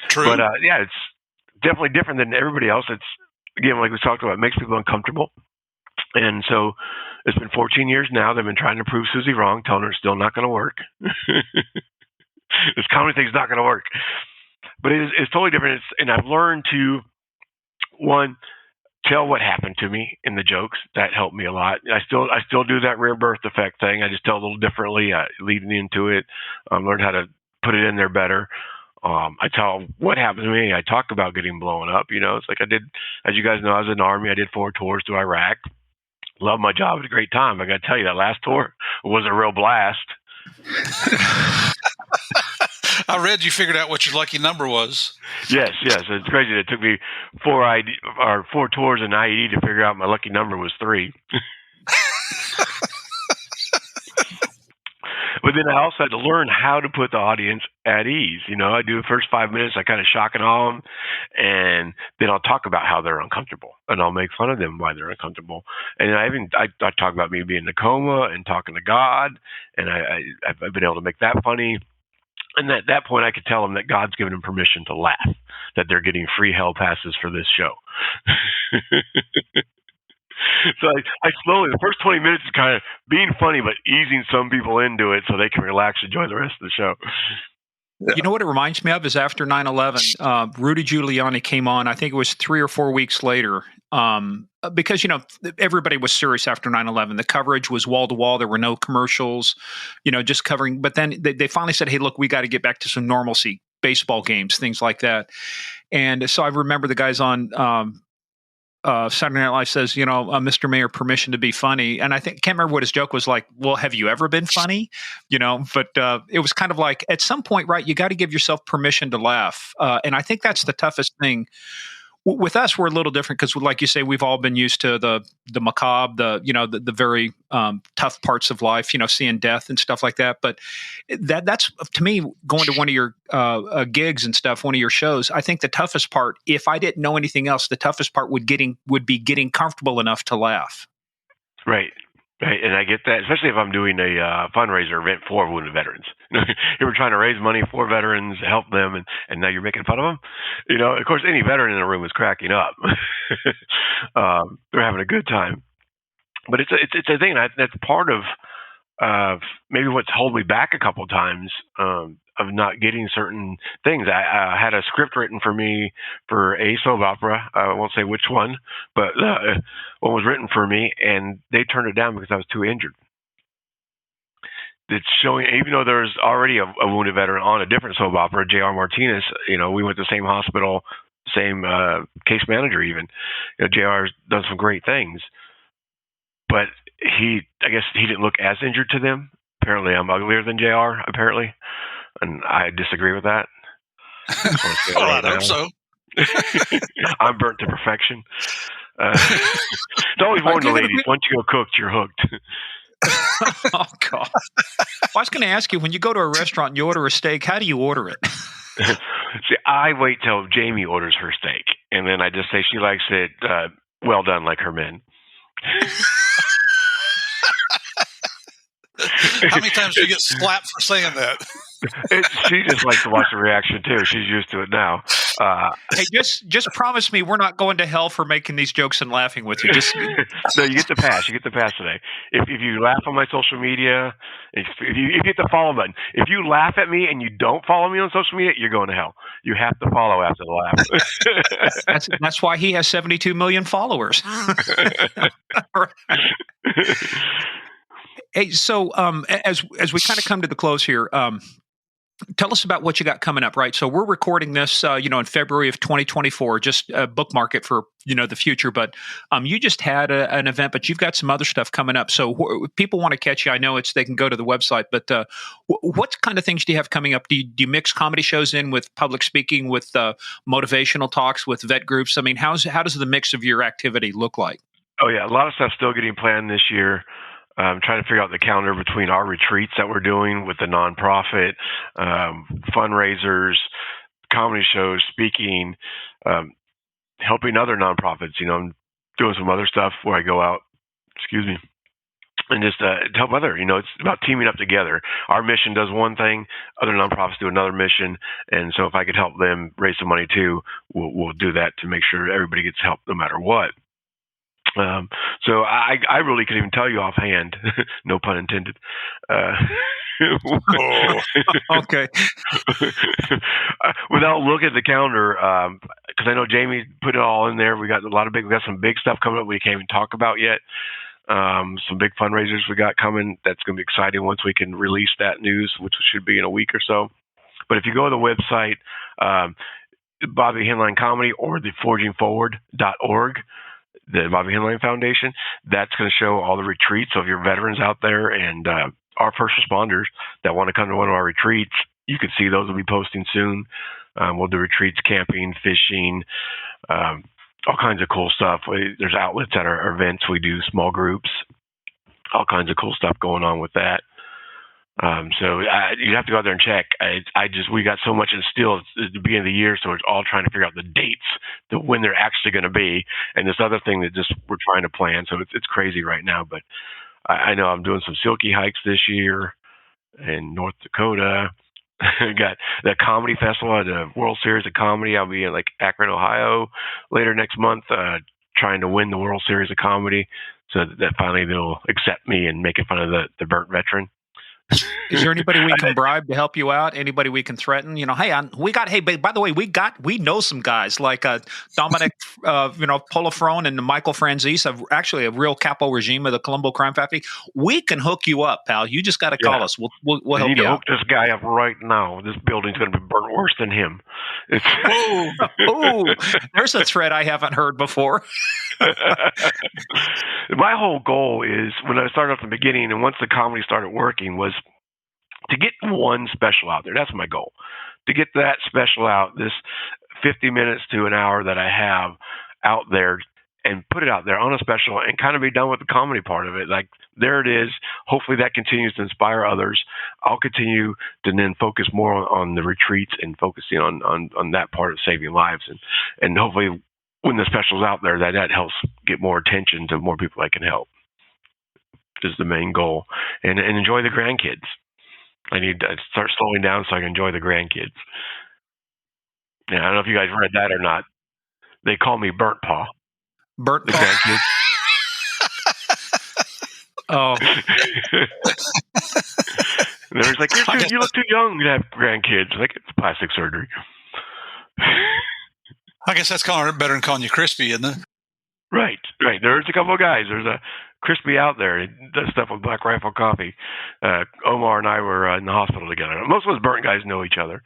true. But yeah, it's definitely different than everybody else. It's, again, like we talked about, it makes people uncomfortable. And so it's been 14 years now. They've been trying to prove Susie wrong, telling her it's still not going to work. This comedy thing's not going to work. But it's totally different. And I've learned to, one, tell what happened to me in the jokes. That helped me a lot. I still do that rear birth effect thing. I just tell a little differently, leading into it. Learned how to put it in there better. I tell what happened to me. I talk about getting blown up. It's like I did, as you guys know, I was in the Army. I did 4 tours to Iraq. Loved my job. It was a great time. I got to tell you, that last tour was a real blast. I read you figured out what your lucky number was. Yes. It's crazy. It took me 4 tours in IED to figure out my lucky number was 3. But then I also had to learn how to put the audience at ease. I do the first 5 minutes, I kind of shock and awe them, and then I'll talk about how they're uncomfortable, and I'll make fun of them why they're uncomfortable. And I talk about me being in a coma and talking to God, and I've been able to make that funny. And at that point, I could tell them that God's given them permission to laugh, that they're getting free hell passes for this show. So I slowly, the first 20 minutes is kind of being funny, but easing some people into it so they can relax and enjoy the rest of the show. You know what it reminds me of is after 9/11, Rudy Giuliani came on. I think it was 3 or 4 weeks later, because everybody was serious after 9/11. The coverage was wall to wall. There were no commercials, just covering. But then they finally said, "Hey, look, we got to get back to some normalcy, baseball games, things like that." And so I remember the guys on Saturday Night Live says, Mr. Mayor, permission to be funny. And can't remember what his joke was like. Well, have you ever been funny? But it was kind of like at some point, right, you got to give yourself permission to laugh. And I think that's the toughest thing. With us, we're a little different because, like you say, we've all been used to the macabre, the very tough parts of life, seeing death and stuff like that. But that's to me, going to one of your gigs and stuff, one of your shows. I think the toughest part, if I didn't know anything else, the toughest part would be getting comfortable enough to laugh. Right. Right, and I get that, especially if I'm doing a fundraiser event for wounded veterans. You were trying to raise money for veterans, help them, and now you're making fun of them. Of course, any veteran in the room is cracking up. They're having a good time. But it's a thing that's part of maybe what's held me back a couple of times of not getting certain things. I had a script written for me for a soap opera. I won't say which one, but one was written for me, and they turned it down because I was too injured. it's showing, even though there's already a wounded veteran on a different soap opera, J.R. Martinez, we went to the same hospital, same case manager even. J.R.'s done some great things. But I guess he didn't look as injured to them. Apparently I'm uglier than JR, apparently. And I disagree with that. I hope so. I'm burnt to perfection. It's always warned the ladies, once you go cooked, you're hooked. Oh, God. Well, I was going to ask you, when you go to a restaurant and you order a steak, how do you order it? See, I wait till Jamie orders her steak. And then I just say she likes it well done like her men. How many times do you get slapped for saying that? She just likes to watch the reaction too. She's used to it now. Hey, just promise me we're not going to hell for making these jokes and laughing with you. No, you get the pass. You get the pass today. If you laugh on my social media, if you hit the follow button, if you laugh at me and you don't follow me on social media, you're going to hell. You have to follow after the laugh. That's why he has 72 million followers. Hey, so as we kind of come to the close here, tell us about what you got coming up, right? So we're recording this, in February of 2024, just bookmark it for, the future. But you just had an event, but you've got some other stuff coming up. So if people want to catch you, I know they can go to the website, but what kind of things do you have coming up? Do you mix comedy shows in with public speaking, with motivational talks, with vet groups? I mean, how does the mix of your activity look like? Oh, yeah. A lot of stuff still getting planned this year. I'm trying to figure out the calendar between our retreats that we're doing with the nonprofit, fundraisers, comedy shows, speaking, helping other nonprofits. I'm doing some other stuff where I go out, and just to help other. It's about teaming up together. Our mission does one thing, other nonprofits do another mission, and so if I could help them raise some money too, we'll do that to make sure everybody gets help no matter what. So I really couldn't even tell you offhand, no pun intended. Okay. Without looking at the calendar, because I know Jamie put it all in there. We got some big stuff coming up we can't even talk about yet. Some big fundraisers we got coming. That's going to be exciting once we can release that news, which should be in a week or so. But if you go to the website, Bobby Henline Comedy or the forgingforward.org, the Bobby Henline Foundation, that's going to show all the retreats. So if you're veterans out there and our first responders that want to come to one of our retreats, you can see those will be posting soon. We'll do retreats, camping, fishing, all kinds of cool stuff. There's outlets at our events. We do small groups, all kinds of cool stuff going on with that. So you have to go out there and check. We got so much in still at the beginning of the year, so we're all trying to figure out the dates, when they're actually going to be, and this other thing that just we're trying to plan. So it's crazy right now, but I know I'm doing some silky hikes this year in North Dakota. Got the comedy festival, the World Series of Comedy. I'll be in Akron, Ohio later next month, trying to win the World Series of Comedy, so that finally they'll accept me and making fun of the burnt veteran. Is there anybody we can bribe to help you out? Anybody we can threaten? Hey, by the way, we know some guys like Dominic, Polifrone and Michael Franzese, actually a real capo regime of the Colombo Crime Factory. We can hook you up, pal. You just got to call us. We'll help you out. Hook this guy up right now. This building's going to be burnt worse than him. Oh, there's a threat I haven't heard before. My whole goal is, when I started off in the beginning and once the comedy started working, was to get one special out there. That's my goal. To get that special out, this 50 minutes to an hour that I have out there, and put it out there on a special and kind of be done with the comedy part of it. There it is. Hopefully that continues to inspire others. I'll continue to then focus more on the retreats and focusing on that part of saving lives. And hopefully when the special's out there, that helps get more attention to more people I can help, is the main goal. And enjoy the grandkids. I need to start slowing down so I can enjoy the grandkids. Yeah, I don't know if you guys read that or not. They call me Burnt Paw. Burnt the Paw. Grandkids. Oh. They're like, you look too young to have grandkids. It's plastic surgery. I guess that's better than calling you Crispy, isn't it? Right. There's a couple of guys. There's crispy out there. He does stuff with Black Rifle Coffee. Omar and I were in the hospital together. Most of us burnt guys know each other.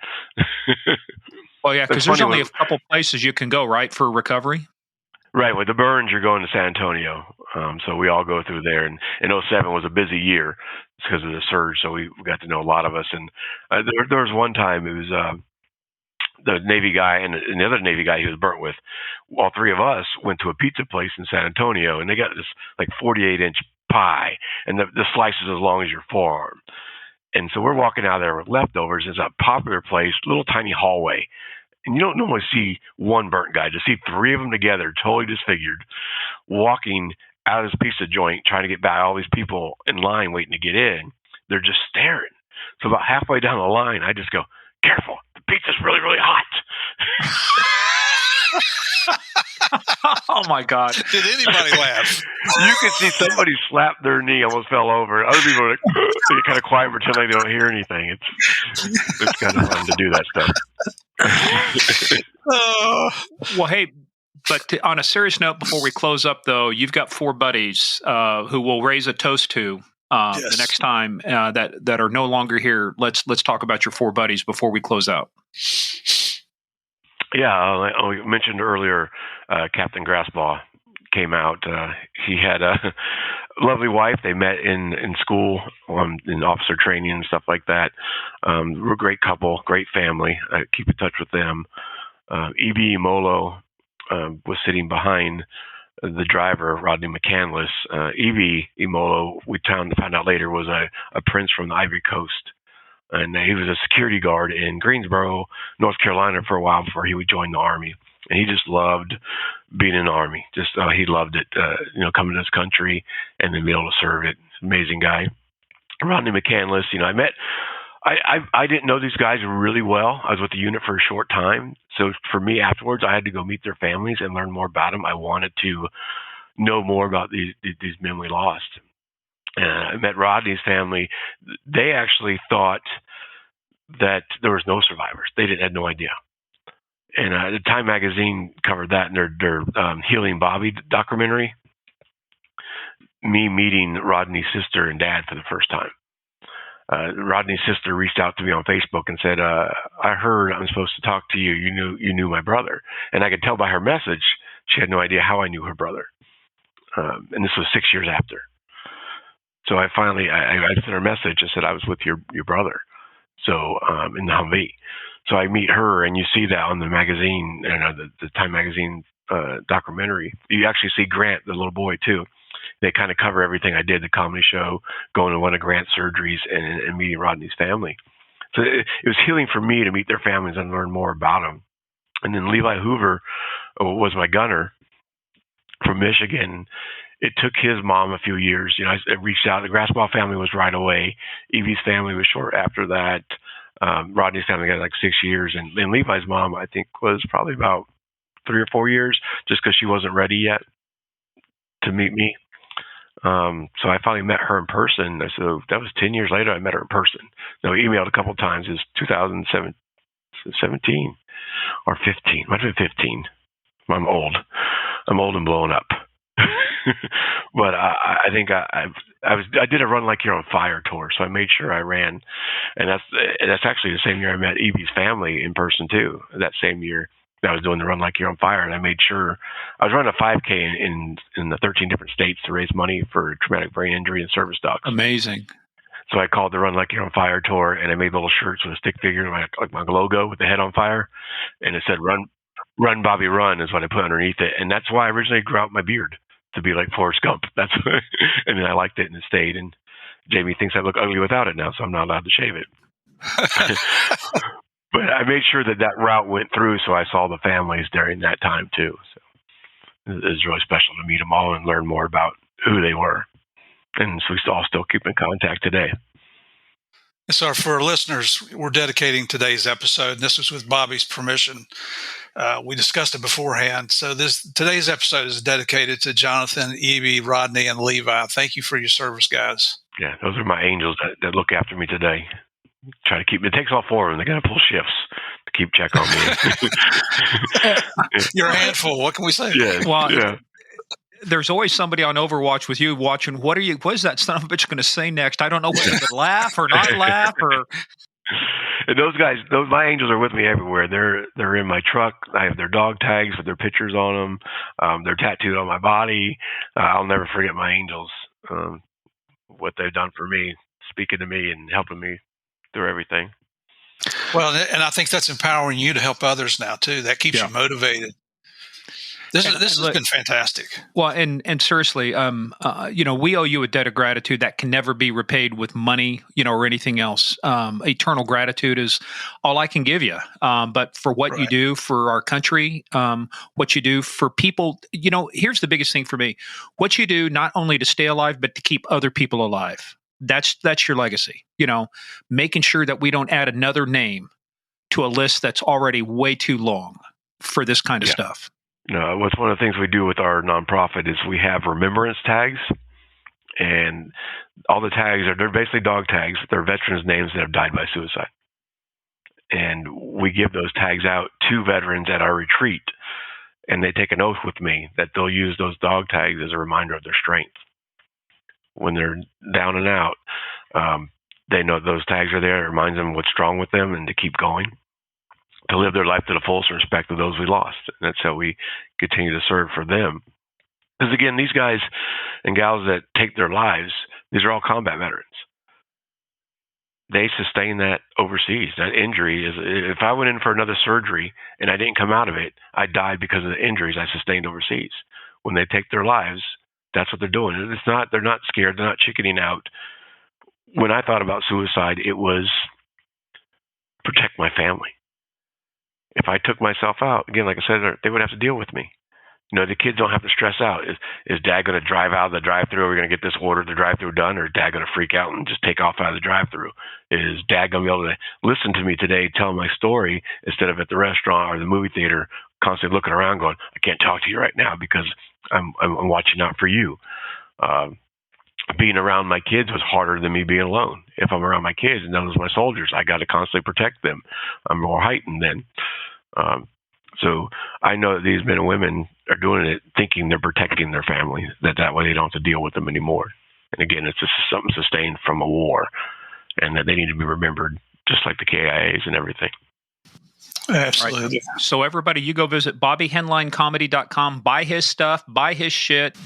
Well, yeah, because there's only a couple places you can go, right, for recovery? Right. With the burns, you're going to San Antonio. So we all go through there. And in 2007 was a busy year because of the surge. So we got to know a lot of us. And there was one time it was the Navy guy and the other Navy guy he was burnt with. All three of us went to a pizza place in San Antonio, and they got this like 48-inch pie, and the slice is as long as your forearm. And so we're walking out of there with leftovers. It's a popular place, little tiny hallway. And you don't normally see one burnt guy. To see three of them together, totally disfigured, walking out of this pizza joint, trying to get by all these people in line waiting to get in. They're just staring. So about halfway down the line, I just go, "Careful, the pizza's really, really hot." Oh my God. Did anybody laugh? You could see somebody slap their knee, almost fell over. Other people are like, they get kind of quiet, pretending they don't hear anything. It's kind of fun to do that stuff. Well, hey, but on a serious note, before we close up, though, you've got four buddies who will raise a toast to the next time that are no longer here. Let's talk about your four buddies before we close out. Yeah, we mentioned earlier, Captain Grassbaugh came out. He had a lovely wife. They met in school, in officer training and stuff like that. We're a great couple, great family. I keep in touch with them. E.B. Molo was sitting behind the driver, Rodney McCandless. E.B. Molo, we found out later, was a prince from the Ivory Coast. And he was a security guard in Greensboro, North Carolina for a while before he would join the Army. And he just loved being in the Army. He loved it, coming to this country and then being able to serve it. Amazing guy. Rodney McCandless, I didn't know these guys really well. I was with the unit for a short time. So for me afterwards, I had to go meet their families and learn more about them. I wanted to know more about these men we lost. I met Rodney's family. They actually thought that there was no survivors. They had no idea. And the Time magazine covered that in their Healing Bobby documentary. Me meeting Rodney's sister and dad for the first time. Rodney's sister reached out to me on Facebook and said, "I heard I'm supposed to talk to you. You knew my brother." And I could tell by her message she had no idea how I knew her brother. And this was 6 years after. So I finally sent her a message and said I was with your brother, so in the Humvee. So I meet her, and you see that on the magazine, the Time magazine documentary. You actually see Grant, the little boy, too. They kind of cover everything I did, the comedy show, going to one of Grant's surgeries, and meeting Rodney's family. So it was healing for me to meet their families and learn more about them. And then Levi Hoover was my gunner from Michigan. It took his mom a few years. I reached out. The Grassbaugh family was right away. Evie's family was short after that. Rodney's family got like 6 years. And Levi's mom, I think, was probably about 3 or 4 years, just because she wasn't ready yet to meet me. So I finally met her in person. So that was 10 years later, I met her in person. Now, we emailed a couple of times. It was 2017 or 15. Might have been 15. I'm old and blown up. But I think I did a Run Like You're on Fire tour, so I made sure I ran, and that's actually the same year I met Evie's family in person too. That same year I was doing the Run Like You're on Fire, and I made sure I was running a 5K in the 13 different states to raise money for traumatic brain injury and service dogs. Amazing. So I called the Run Like You're on Fire tour, and I made little shirts with a stick figure, like my logo with the head on fire, and it said "Run, Bobby, Run" is what I put underneath it, and that's why I originally grew out my beard, to be like Forrest Gump. That's and then I liked it and it stayed. And Jamie thinks I look ugly without it now, so I'm not allowed to shave it. But I made sure that route went through, so I saw the families during that time too. So it was really special to meet them all and learn more about who they were. And so we all still keep in contact today. So for our listeners, we're dedicating today's episode, and this was with Bobby's permission. We discussed it beforehand. So today's episode is dedicated to Jonathan, Evie, Rodney, and Levi. Thank you for your service, guys. Yeah, those are my angels that look after me today. Try to keep. It takes all four of them. They got to pull shifts to keep check on me. You're a handful. What can we say? Yeah. Well, yeah. there's always somebody on Overwatch with you watching. What is that son of a bitch going to say next? I don't know whether to laugh or not laugh or. And those guys, my angels are with me everywhere. They're in my truck. I have their dog tags with their pictures on them. They're tattooed on my body. I'll never forget my angels. What they've done for me, speaking to me and helping me through everything. Well, and I think that's empowering you to help others now too. That keeps you motivated. This has been fantastic. Well, and seriously, we owe you a debt of gratitude that can never be repaid with money, or anything else. Eternal gratitude is all I can give you. But for what you do for our country, what you do for people, here's the biggest thing for me: what you do not only to stay alive, but to keep other people alive. That's your legacy. Making sure that we don't add another name to a list that's already way too long for this kind of stuff. No, what's one of the things we do with our nonprofit is we have remembrance tags, and all the tags they're basically dog tags. They're veterans' names that have died by suicide, and we give those tags out to veterans at our retreat, and they take an oath with me that they'll use those dog tags as a reminder of their strength when they're down and out. They know those tags are there. It reminds them what's strong with them and to keep going, to live their life to the fullest respect of those we lost. And that's how we continue to serve for them. Because again, these guys and gals that take their lives, these are all combat veterans. They sustain that overseas. That injury is, if I went in for another surgery and I didn't come out of it, I died because of the injuries I sustained overseas. When they take their lives, that's what they're doing. They're not scared. They're not chickening out. When I thought about suicide, it was protect my family. If I took myself out, again, like I said, they would have to deal with me. The kids don't have to stress out. Is Dad going to drive out of the drive-thru? Are we going to get this order, the drive-thru done? Or is Dad going to freak out and just take off out of the drive-thru? Is Dad going to be able to listen to me today, tell my story, instead of at the restaurant or the movie theater, constantly looking around going, I can't talk to you right now because I'm watching out for you. Being around my kids was harder than me being alone. If I'm around my kids and those are my soldiers, I got to constantly protect them. I'm more heightened then. So I know that these men and women are doing it thinking they're protecting their family, that way they don't have to deal with them anymore. And again, it's just something sustained from a war, and that they need to be remembered just like the KIAs and everything. Absolutely. Right. So everybody, you go visit BobbyHenlineComedy.com, buy his stuff, buy his shit.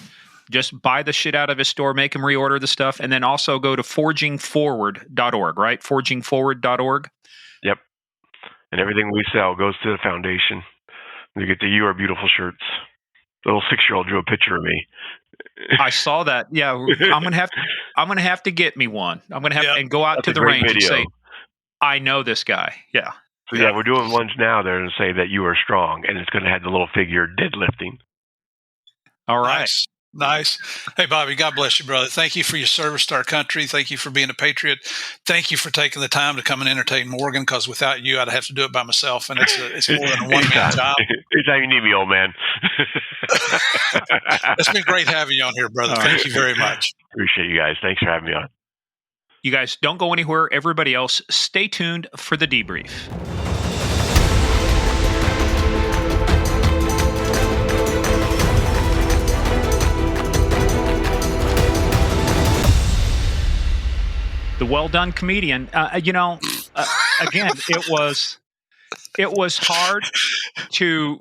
Just buy the shit out of his store, make him reorder the stuff, and then also go to forgingforward.org, right? Forgingforward.org. Yep. And everything we sell goes to the foundation. You get the You Are Beautiful shirts. The little 6-year-old drew a picture of me. I saw that. Yeah, I'm gonna have to get me one. I'm gonna have and go out to the range and say, I know this guy. Yeah. So we're doing ones now there and say that you are strong, and it's going to have the little figure deadlifting. All right. Nice. Hey, Bobby, God bless you, brother. Thank you for your service to our country. Thank you for being a patriot. Thank you for taking the time to come and entertain Morgan, because without you, I'd have to do it by myself, and it's more than a one-man job. Anytime you need me, old man. It's been great having you on here, brother. Thank you very much. Appreciate you guys. Thanks for having me on. You guys don't go anywhere. Everybody else, stay tuned for the debrief. The well done comedian. Again, it was hard to.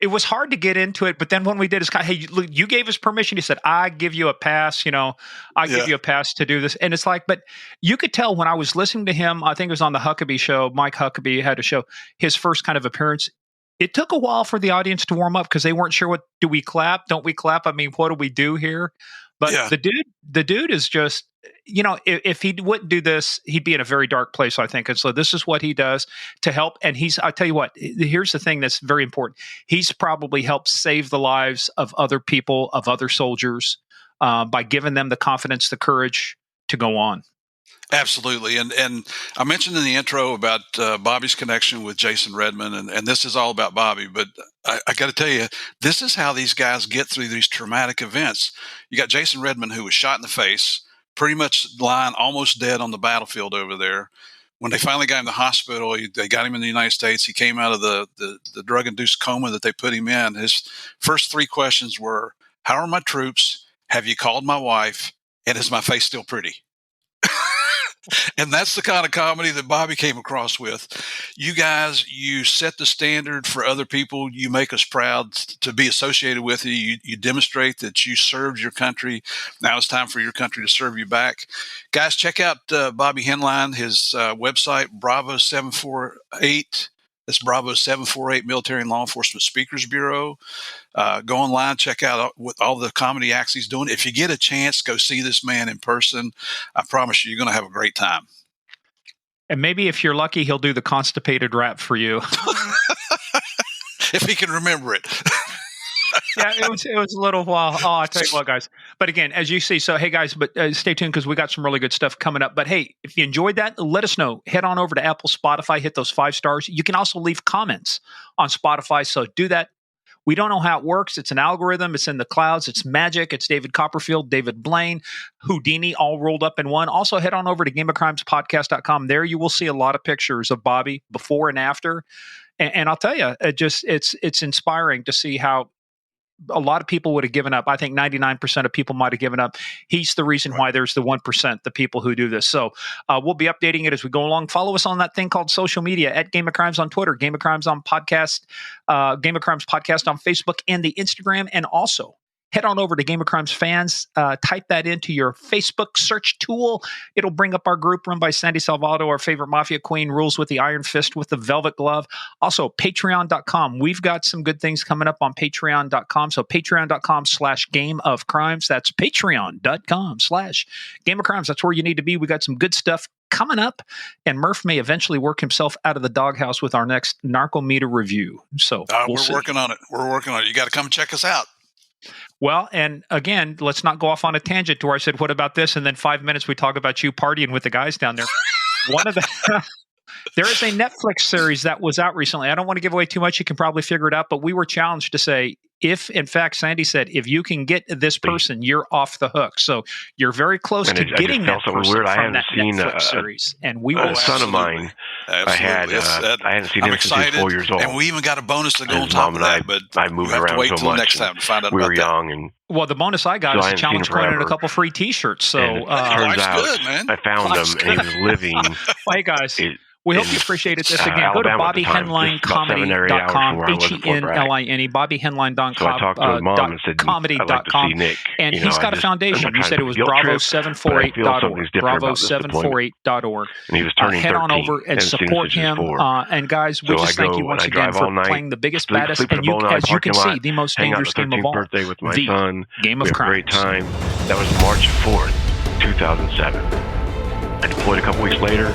It was hard to get into it, but then when we did, it's kind of, hey, you gave us permission. You said, I give you a pass, I give you a pass to do this. And it's like, but you could tell when I was listening to him, I think it was on the Huckabee show, Mike Huckabee had a show, his first kind of appearance. It took a while for the audience to warm up because they weren't sure do we clap? Don't we clap? I mean, what do we do here? But the dude is just, if he wouldn't do this, he'd be in a very dark place, I think. And so this is what he does to help. And I tell you what, here's the thing that's very important. He's probably helped save the lives of other people, of other soldiers, by giving them the confidence, the courage to go on. Absolutely. And I mentioned in the intro about Bobby's connection with Jason Redman, and this is all about Bobby, but I got to tell you, this is how these guys get through these traumatic events. You got Jason Redman, who was shot in the face, pretty much lying almost dead on the battlefield over there. when they finally got him to the hospital, they got him in the United States. He came out of the drug-induced coma that they put him in. His first 3 questions were, how are my troops? Have you called my wife? And is my face still pretty? And that's the kind of comedy that Bobby came across with. You guys, you set the standard for other people. You make us proud to be associated with you. You demonstrate that you served your country. Now it's time for your country to serve you back. Guys, check out Bobby Henline, his website, Bravo 748. That's Bravo 748 Military and Law Enforcement Speakers Bureau. Go online, check out all the comedy acts he's doing. If you get a chance, go see this man in person. I promise you're going to have a great time. And maybe if you're lucky, he'll do the constipated rap for you. If he can remember it. Yeah, it was a little while. Oh, I tell you what, guys. But again, as you see, so hey, guys, but stay tuned because we got some really good stuff coming up. But hey, if you enjoyed that, let us know. Head on over to Apple, Spotify, hit those 5 stars. You can also leave comments on Spotify, so do that. We don't know how it works. It's an algorithm. It's in the clouds. It's magic. It's David Copperfield, David Blaine, Houdini, all rolled up in one. Also, head on over to GameOfCrimesPodcast.com. There you will see a lot of pictures of Bobby before and after. And I'll tell you, it's inspiring to see how a lot of people would have given up. I think 99% of people might have given up. He's the reason why there's the 1%, the people who do this. So we'll be updating it as we go along. Follow us on that thing called social media at Game of Crimes on Twitter, Game of Crimes on podcast, Game of Crimes podcast on Facebook and the Instagram. And also head on over to Game of Crimes fans. Type that into your Facebook search tool. It'll bring up our group run by Sandy Salvato, our favorite mafia queen, rules with the iron fist with the velvet glove. Also, patreon.com. We've got some good things coming up on patreon.com. So patreon.com/Game of Crimes. That's patreon.com/Game of Crimes. That's where you need to be. We got some good stuff coming up, and Murph may eventually work himself out of the doghouse with our next Narcometer review. So we're working on it. We're working on it. You got to come check us out. Well, and again, let's not go off on a tangent to where I said, what about this? And then 5 minutes we talk about you partying with the guys down there. There is a Netflix series that was out recently. I don't want to give away too much. You can probably figure it out. But we were challenged to say, if, in fact, Sandy said, if you can get this person, you're off the hook. So you're very close to getting that person weird. from that Netflix series. And we will. A son of mine, I hadn't seen him since he was 4 years old. And we even got a bonus to go on top of that. But I moved around wait so till much. Next time to find out we about were that. young and. Well, the bonus I got is a challenge coin and a couple free T-shirts. So turns out good, man. I found him and he was living. Well, hey guys. We hope you appreciated this. Again, go to BobbyHenlineComedy.com, Henline, BobbyHenline.com, so I talked to his mom and said, comedy.com, and he's got a foundation. You said it was Bravo748.org, Bravo748.org. And he was turning head on over and support him. And guys, we just thank you once again for playing the biggest, baddest, and as you can see, the most dangerous game of all, birthday with my the son. Game of Crimes. Great time. That was March 4th, 2007. I deployed a couple weeks later.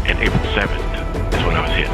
And April 7th is when I was hit.